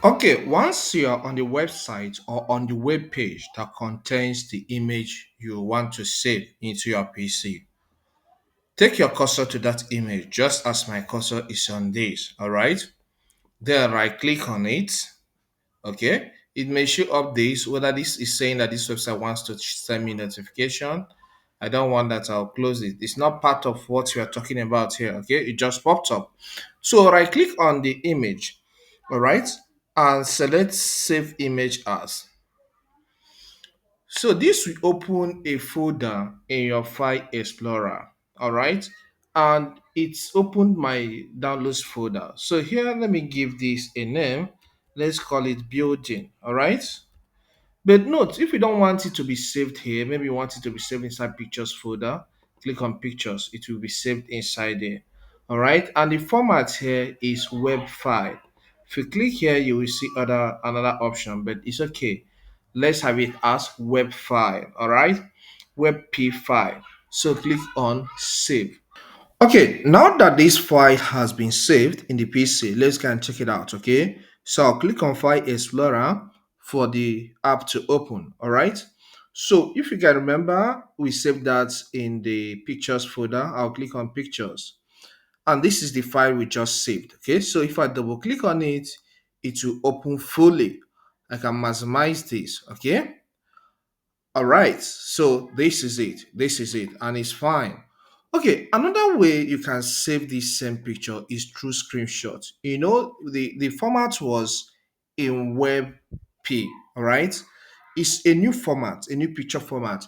Okay, once you're on the website or on the web page that contains the image you want to save into your PC, take your cursor to that image just as my cursor is on this. All right, then right click on it. Okay, it may show up this whether this is saying that this website wants to send me notification. I don't want that. I'll close it. It's not part of what we are talking about here. Okay, it just popped up. So right click on the image, all right, and select save image as. So this will open a folder in your file explorer, all right, and it's opened my downloads folder. So here, let me give this a name. Let's call it building, all right. But note, if you don't want it to be saved here, maybe you want it to be saved inside pictures folder, click on pictures, it will be saved inside there. All right, and the format here is web file. If you click here, you will see another option, but it's okay. Let's have it as web file. All right, web p file. So click on save. Okay, now that this file has been saved in the PC, let's go and check it out, okay? So I'll click on File Explorer for the app to open, all right? So if you can remember, we saved that in the Pictures folder. I'll click on Pictures. And this is the file we just saved, okay? So if I double click on it, it will open fully. I can maximize this, okay? All right, so this is it. This is it, and it's fine. Okay, another way you can save this same picture is through screenshot. You know, the format was in WebP, all right? It's a new format, a new picture format.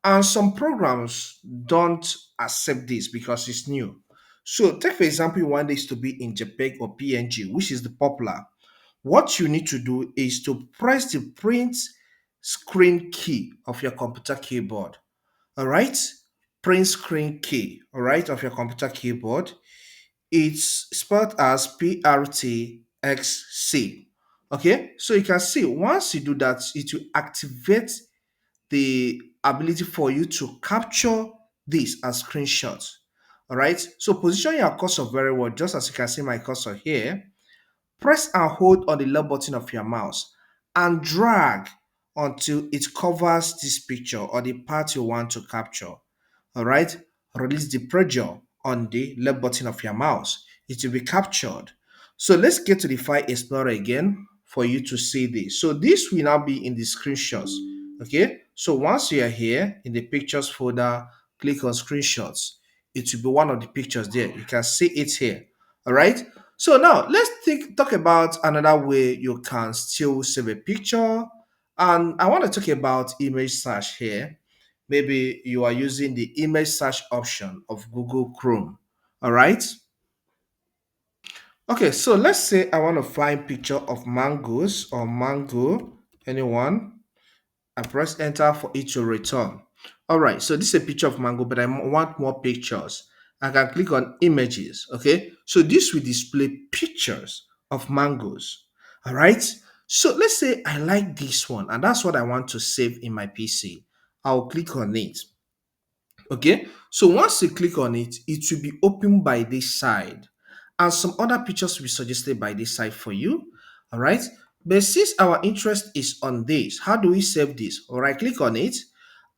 And some programs don't accept this because it's new. So take for example, you want this to be in JPEG or PNG, which is the popular. What you need to do is to press the print screen key of your computer keyboard. All right, print screen key, all right, of your computer keyboard. It's spelled as PRTXC. Okay, so you can see once you do that, it will activate the ability for you to capture this as screenshots. All right, so position your cursor very well, just as you can see my cursor here. Press and hold on the left button of your mouse and drag until it covers this picture or the part you want to capture. All right, release the pressure on the left button of your mouse. It will be captured. So let's get to the File Explorer again for you to see this. So this will now be in the screenshots. Okay, so once you are here in the pictures folder, click on screenshots. It will be one of the pictures there. You can see it here. All right. So now let's talk about another way you can still save a picture. And I want to talk about image search here. Maybe you are using the image search option of Google Chrome. All right. Okay, so let's say I want to find picture of mangoes or mango, anyone. I press enter for it to return. All right, so this is a picture of mango, but I want more pictures. I can click on images. Okay, so this will display pictures of mangoes. All right, so let's say I like this one, and that's what I want to save in my PC. I'll click on it. Okay, so once you click on it, it will be opened by this side, and some other pictures will be suggested by this side for you. All right, but since our interest is on this, how do we save this? All right, click on it,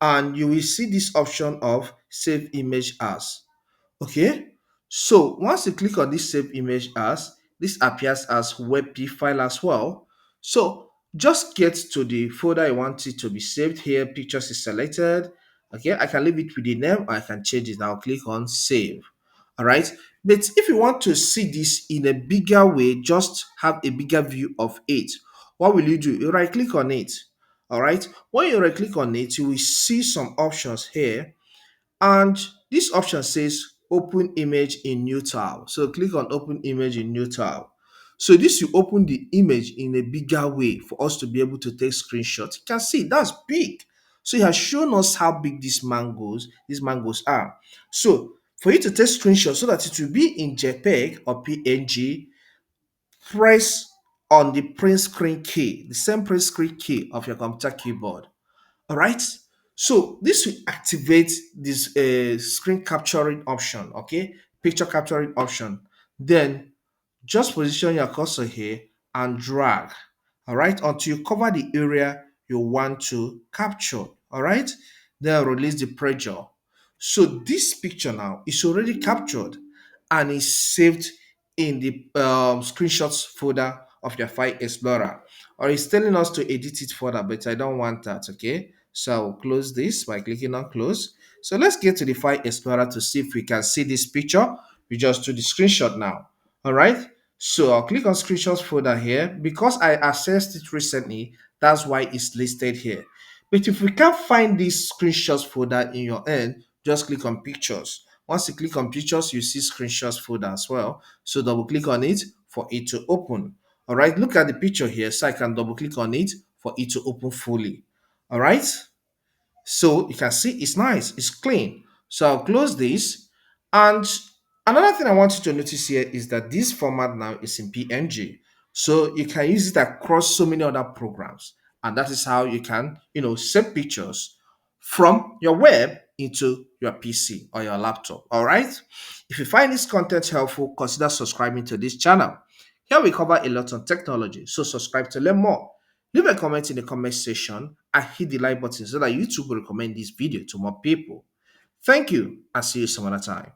and you will see this option of save image as. Okay, so once you click on this save image as, this appears as WebP file as well. So just get to the folder you want it to be saved here. Pictures is selected. Okay, I can leave it with the name or I can change it now. Click on save. All right, but if you want to see this in a bigger way, just have a bigger view of it. What will you do? You right click on it. All right, when you right click on it, you will see some options here, and this option says open image in new tab. So click on open image in new tab. So this will open the image in a bigger way for us to be able to take screenshots. You can see that's big. So it has shown us how big these mangoes are. So for you to take screenshots so that it will be in JPEG or PNG, press on the print screen key, the same print screen key of your computer keyboard. All right. So this will activate this screen capturing option, okay? Picture capturing option. Then just position your cursor here and drag, all right, until you cover the area you want to capture, all right. Then release the pressure. So this picture now is already captured and is saved in the screenshots folder of your file explorer, or it's telling us to edit it further, but I don't want that. Okay, so I'll close this by clicking on close. So let's get to the file explorer to see if we can see this picture. We just do the screenshot now. All right, so I'll click on screenshots folder here. Because I accessed it recently, that's why it's listed here. But if we can't find this screenshots folder in your end, just click on pictures. Once you click on pictures, you see screenshots folder as well. So double click on it for it to open. All right, look at the picture here. So I can double click on it for it to open fully. All right. So you can see it's nice, it's clean. So I'll close this. And another thing I want you to notice here is that this format now is in PNG. So you can use it across so many other programs. And that is how you can, save pictures from your web into your PC or your laptop. All right. If you find this content helpful, consider subscribing to this channel. Here we cover a lot on technology. So subscribe to learn more. Leave a comment in the comment section and hit the like button so that YouTube will recommend this video to more people. Thank you and see you some other time.